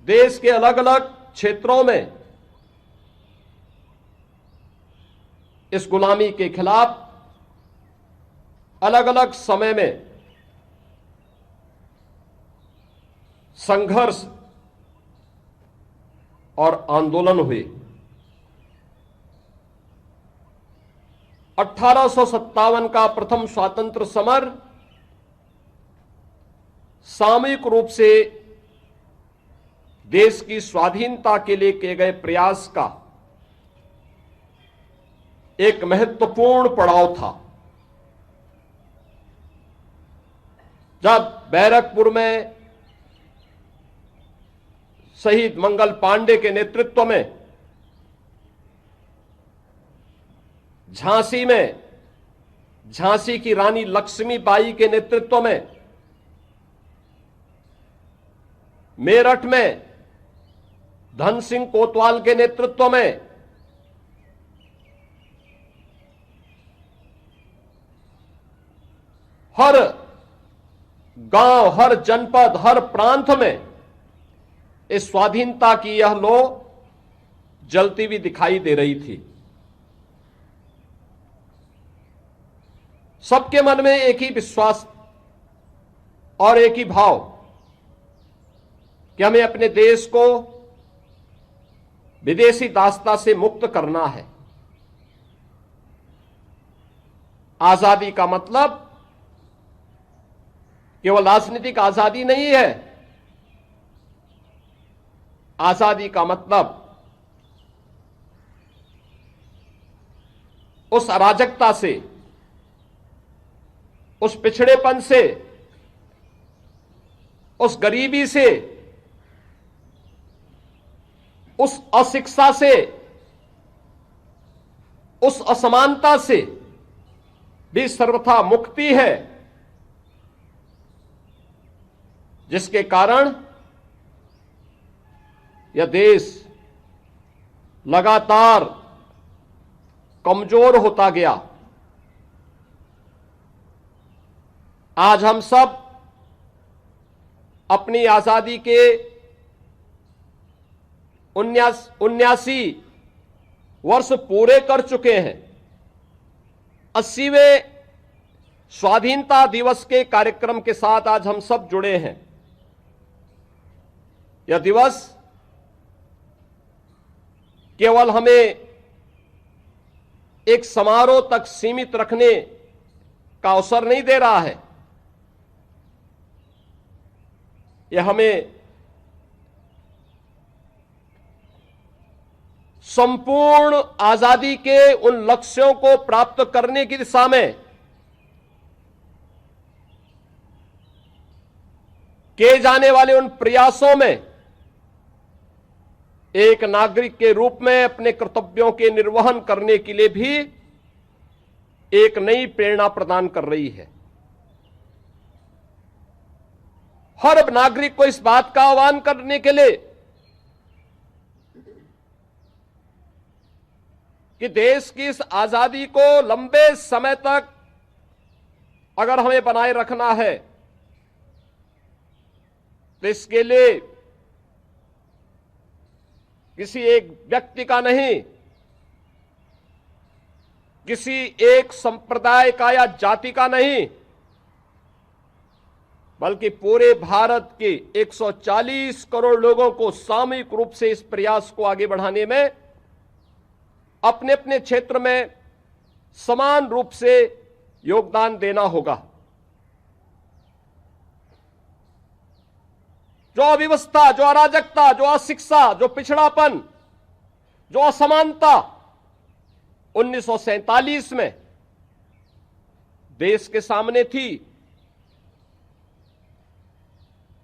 देश के अलग अलग क्षेत्रों में इस गुलामी के खिलाफ अलग अलग समय में संघर्ष और आंदोलन हुए। 1857 का प्रथम स्वातंत्र समर सामूहिक रूप से देश की स्वाधीनता के लिए किए गए प्रयास का एक महत्वपूर्ण पड़ाव था। जब बैरकपुर में शहीद मंगल पांडे के नेतृत्व में, झांसी में झांसी की रानी लक्ष्मीबाई के नेतृत्व में, मेरठ में धन सिंह कोतवाल के नेतृत्व में, हर गांव, हर जनपद, हर प्रांत में इस स्वाधीनता की यह लौ जलती हुई दिखाई दे रही थी। सबके मन में एक ही विश्वास और एक ही भाव कि हमें अपने देश को विदेशी दासता से मुक्त करना है। आजादी का मतलब केवल राजनीतिक आजादी नहीं है। आजादी का मतलब उस अराजकता से, उस पिछड़ेपन से, उस गरीबी से, उस अशिक्षा से, उस असमानता से भी सर्वथा मुक्ति है, जिसके कारण यह देश लगातार कमजोर होता गया। आज हम सब अपनी आजादी के 79 वर्ष पूरे कर चुके हैं। 80वें स्वाधीनता दिवस के कार्यक्रम के साथ आज हम सब जुड़े हैं। यह दिवस केवल हमें एक समारोह तक सीमित रखने का अवसर नहीं दे रहा है। यह हमें संपूर्ण आजादी के उन लक्ष्यों को प्राप्त करने की दिशा में किए जाने वाले उन प्रयासों में एक नागरिक के रूप में अपने कर्तव्यों के निर्वहन करने के लिए भी एक नई प्रेरणा प्रदान कर रही है। हर नागरिक को इस बात का आह्वान करने के लिए कि देश की इस आजादी को लंबे समय तक अगर हमें बनाए रखना है तो इसके लिए किसी एक व्यक्ति का नहीं, किसी एक संप्रदाय का या जाति का नहीं, बल्कि पूरे भारत के 140 करोड़ लोगों को सामूहिक रूप से इस प्रयास को आगे बढ़ाने में अपने अपने क्षेत्र में समान रूप से योगदान देना होगा। जो अव्यवस्था, जो अराजकता, जो अशिक्षा, जो पिछड़ापन, जो असमानता 1947 में देश के सामने थी,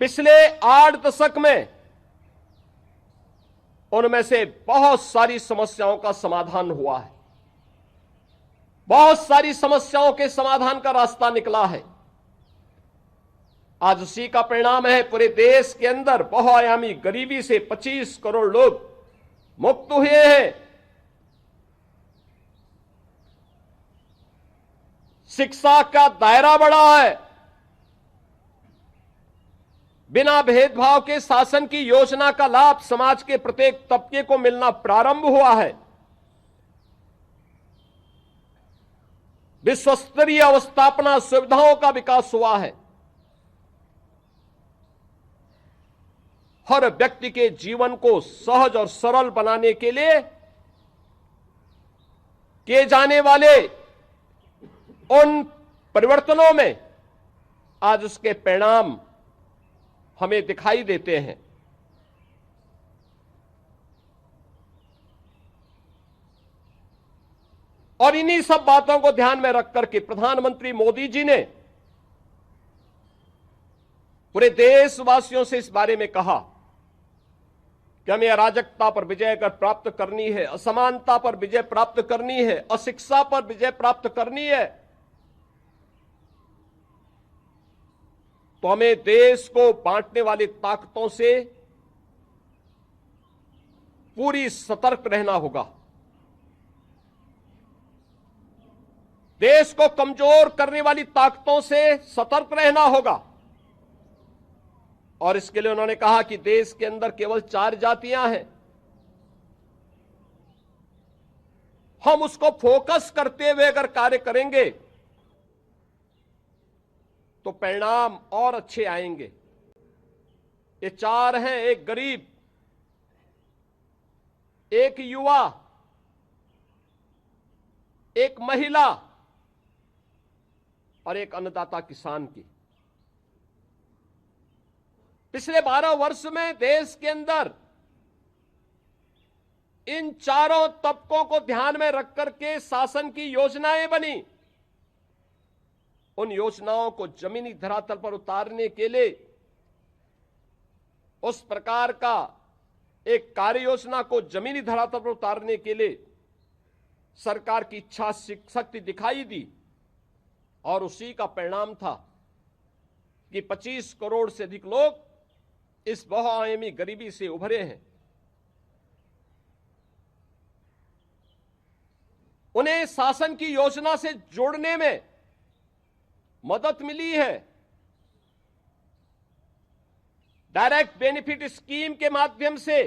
पिछले 8 दशक में उनमें से बहुत सारी समस्याओं का समाधान हुआ है। बहुत सारी समस्याओं के समाधान का रास्ता निकला है। आज उसी का परिणाम है पूरे देश के अंदर बहुआयामी गरीबी से 25 करोड़ लोग मुक्त हुए हैं। शिक्षा का दायरा बढ़ा है। बिना भेदभाव के शासन की योजना का लाभ समाज के प्रत्येक तबके को मिलना प्रारंभ हुआ है। विश्व स्तरीय अवस्थापना सुविधाओं का विकास हुआ है। हर व्यक्ति के जीवन को सहज और सरल बनाने के लिए किए जाने वाले उन परिवर्तनों में आज उसके परिणाम हमें दिखाई देते हैं। और इन्हीं सब बातों को ध्यान में रख करके प्रधानमंत्री मोदी जी ने पूरे देशवासियों से इस बारे में कहा कि हमें अराजकता पर विजय कर प्राप्त करनी है, असमानता पर विजय प्राप्त करनी है, अशिक्षा पर विजय प्राप्त करनी है, तो हमें देश को बांटने वाली ताकतों से पूरी सतर्क रहना होगा। देश को कमजोर करने वाली ताकतों से सतर्क रहना होगा। और इसके लिए उन्होंने कहा कि देश के अंदर केवल 4 जातियां हैं, हम उसको फोकस करते हुए अगर कार्य करेंगे तो परिणाम और अच्छे आएंगे। ये 4 हैं, एक गरीब, एक युवा, एक महिला और एक अन्नदाता किसान की। पिछले 12 वर्ष में देश के अंदर इन चारों तबकों को ध्यान में रख करके शासन की योजनाएं बनी। उन योजनाओं को जमीनी धरातल पर उतारने के लिए उस प्रकार का एक कार्य योजना को जमीनी धरातल पर उतारने के लिए सरकार की इच्छा शक्ति दिखाई दी। और उसी का परिणाम था कि 25 करोड़ से अधिक लोग इस बहुआयामी गरीबी से उभरे हैं। उन्हें शासन की योजना से जोड़ने में मदद मिली है। डायरेक्ट बेनिफिट स्कीम के माध्यम से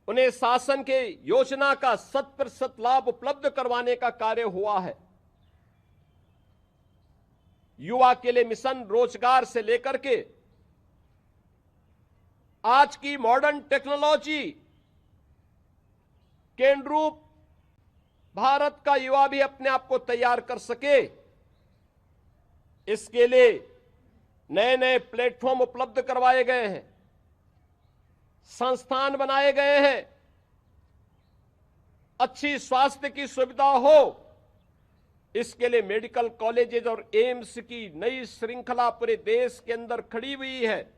उन्हें शासन के योजना का 100% लाभ उपलब्ध करवाने का कार्य हुआ है। युवा के लिए मिशन रोजगार से लेकर के आज की मॉडर्न टेक्नोलॉजी के अनुरूप भारत का युवा भी अपने आप को तैयार कर सके, इसके लिए नए नए प्लेटफॉर्म उपलब्ध करवाए गए हैं, संस्थान बनाए गए हैं, अच्छी स्वास्थ्य की सुविधा हो, इसके लिए मेडिकल कॉलेजेस और एम्स की नई श्रृंखला पूरे देश के अंदर खड़ी हुई है।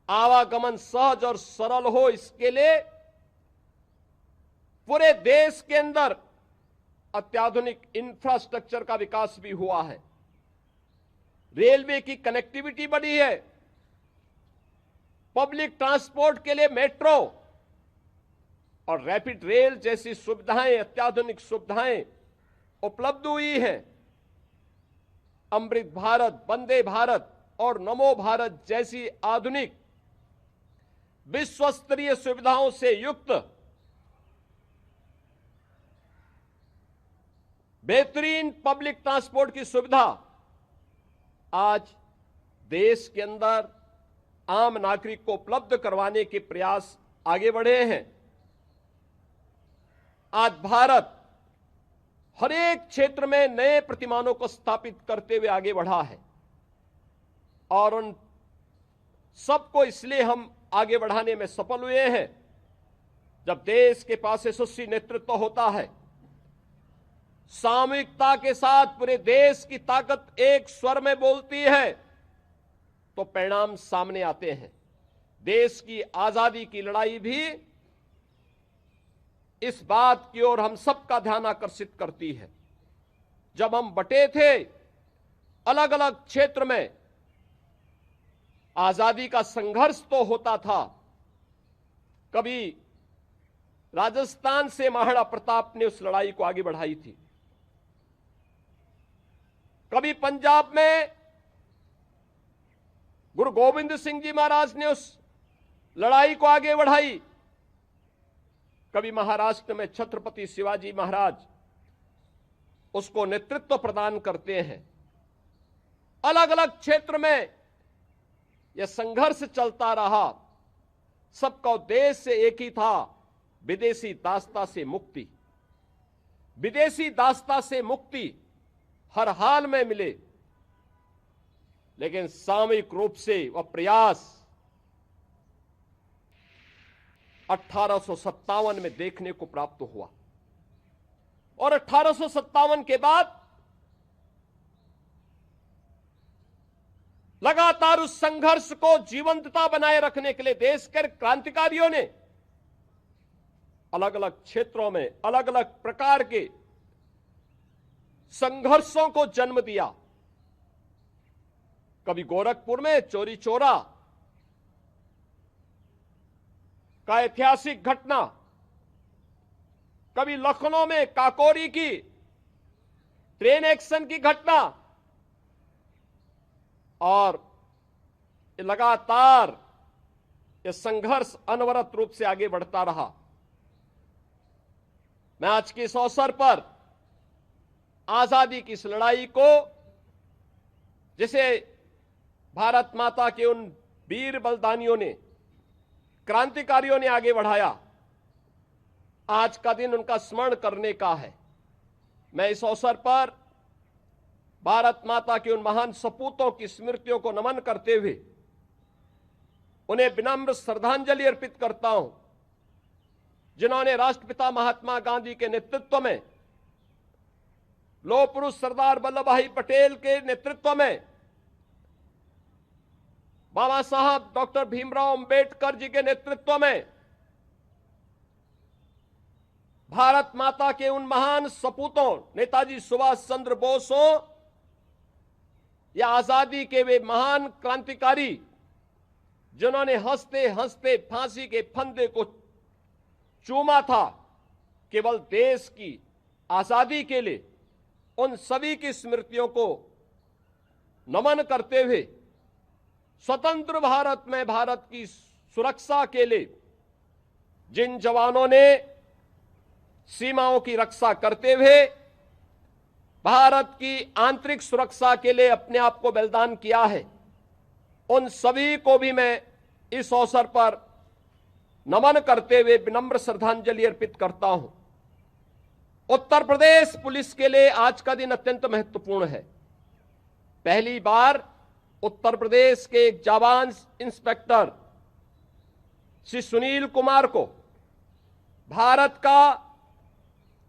आवागमन सहज और सरल हो, इसके लिए पूरे देश के अंदर अत्याधुनिक इंफ्रास्ट्रक्चर का विकास भी हुआ है। रेलवे की कनेक्टिविटी बढ़ी है, पब्लिक ट्रांसपोर्ट के लिए मेट्रो और रैपिड रेल जैसी सुविधाएं, अत्याधुनिक सुविधाएं उपलब्ध हुई हैं। अमृत भारत, वंदे भारत और नमो भारत जैसी आधुनिक विश्व स्तरीय सुविधाओं से युक्त बेहतरीन पब्लिक ट्रांसपोर्ट की सुविधा आज देश के अंदर आम नागरिक को उपलब्ध करवाने के प्रयास आगे बढ़े हैं। आज भारत हर एक क्षेत्र में नए प्रतिमानों को स्थापित करते हुए आगे बढ़ा है और उन सबको इसलिए हम आगे बढ़ाने में सफल हुए हैं। जब देश के पास यशस्वी नेतृत्व होता है, सामूहिकता के साथ पूरे देश की ताकत एक स्वर में बोलती है, तो परिणाम सामने आते हैं। देश की आजादी की लड़ाई भी इस बात की ओर हम सबका ध्यान आकर्षित करती है। जब हम बटे थे, अलग अलग क्षेत्र में आजादी का संघर्ष तो होता था। कभी राजस्थान से महाराणा प्रताप ने उस लड़ाई को आगे बढ़ाई थी, कभी पंजाब में गुरु गोविंद सिंह जी महाराज ने उस लड़ाई को आगे बढ़ाई। कभी महाराष्ट्र में छत्रपति शिवाजी महाराज उसको नेतृत्व प्रदान करते हैं। अलग अलग क्षेत्र में यह संघर्ष चलता रहा। सबका उद्देश्य एक ही था, विदेशी दासता से मुक्ति। विदेशी दासता से मुक्ति हर हाल में मिले, लेकिन सामूहिक रूप से वह प्रयास 1857 में देखने को प्राप्त हुआ। और 1857 के बाद लगातार उस संघर्ष को जीवंतता बनाए रखने के लिए देश के क्रांतिकारियों ने अलग अलग क्षेत्रों में अलग अलग प्रकार के संघर्षों को जन्म दिया। कभी गोरखपुर में चोरी चोरा का ऐतिहासिक घटना, कभी लखनऊ में काकोरी की ट्रेन एक्शन की घटना, और लगातार यह संघर्ष अनवरत रूप से आगे बढ़ता रहा। मैं आज के इस अवसर पर आजादी की इस लड़ाई को, जिसे भारत माता के उन वीर बलिदानियों ने, क्रांतिकारियों ने आगे बढ़ाया, आज का दिन उनका स्मरण करने का है। मैं इस अवसर पर भारत माता के उन महान सपूतों की स्मृतियों को नमन करते हुए उन्हें विनम्र श्रद्धांजलि अर्पित करता हूं, जिन्होंने राष्ट्रपिता महात्मा गांधी के नेतृत्व में, लौह पुरुष सरदार वल्लभ भाई पटेल के नेतृत्व में, बाबा साहब डॉक्टर भीमराव अंबेडकर जी के नेतृत्व में, भारत माता के उन महान सपूतों नेताजी सुभाष चंद्र बोस हो या आजादी के वे महान क्रांतिकारी जिन्होंने हंसते हंसते फांसी के फंदे को चूमा था केवल देश की आजादी के लिए, उन सभी की स्मृतियों को नमन करते हुए स्वतंत्र भारत में भारत की सुरक्षा के लिए जिन जवानों ने सीमाओं की रक्षा करते हुए भारत की आंतरिक सुरक्षा के लिए अपने आप को बलिदान किया है, उन सभी को भी मैं इस अवसर पर नमन करते हुए विनम्र श्रद्धांजलि अर्पित करता हूं। उत्तर प्रदेश पुलिस के लिए आज का दिन अत्यंत महत्वपूर्ण है। पहली बार उत्तर प्रदेश के एक जाबाज इंस्पेक्टर श्री सुनील कुमार को भारत का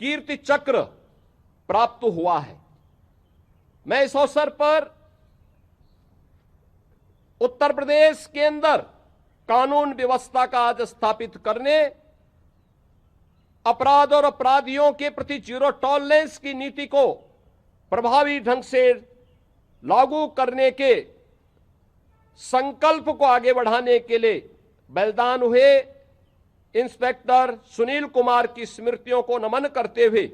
कीर्ति चक्र प्राप्त हुआ है। मैं इस अवसर पर उत्तर प्रदेश के अंदर कानून व्यवस्था का आज स्थापित करने, अपराध और अपराधियों के प्रति जीरो टॉलरेंस की नीति को प्रभावी ढंग से लागू करने के संकल्प को आगे बढ़ाने के लिए बलिदान हुए इंस्पेक्टर सुनील कुमार की स्मृतियों को नमन करते हुए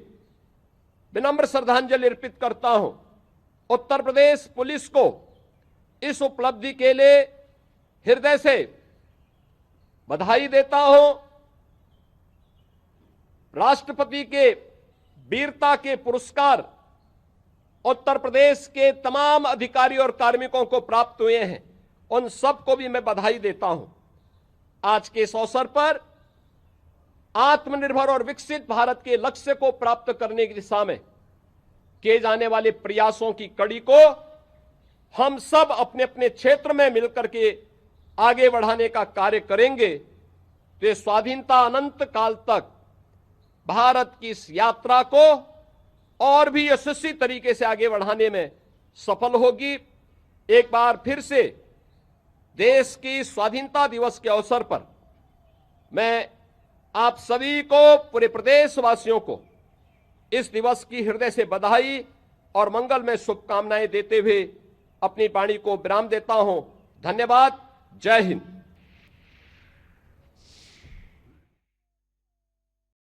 विनम्र श्रद्धांजलि अर्पित करता हूं। उत्तर प्रदेश पुलिस को इस उपलब्धि के लिए हृदय से बधाई देता हूं। राष्ट्रपति के वीरता के पुरस्कार उत्तर प्रदेश के तमाम अधिकारी और कार्मिकों को प्राप्त हुए हैं, उन सबको भी मैं बधाई देता हूं। आज के इस अवसर पर आत्मनिर्भर और विकसित भारत के लक्ष्य को प्राप्त करने की दिशा में किए जाने वाले प्रयासों की कड़ी को हम सब अपने अपने क्षेत्र में मिलकर के आगे बढ़ाने का कार्य करेंगे तो ये स्वाधीनता अनंत काल तक भारत की इस यात्रा को और भी यशस्वी तरीके से आगे बढ़ाने में सफल होगी। एक बार फिर से देश की स्वाधीनता दिवस के अवसर पर मैं आप सभी को, पूरे प्रदेशवासियों को इस दिवस की हृदय से बधाई और मंगल में शुभकामनाएं देते हुए अपनी वाणी को विराम देता हूं। धन्यवाद। जय हिंद।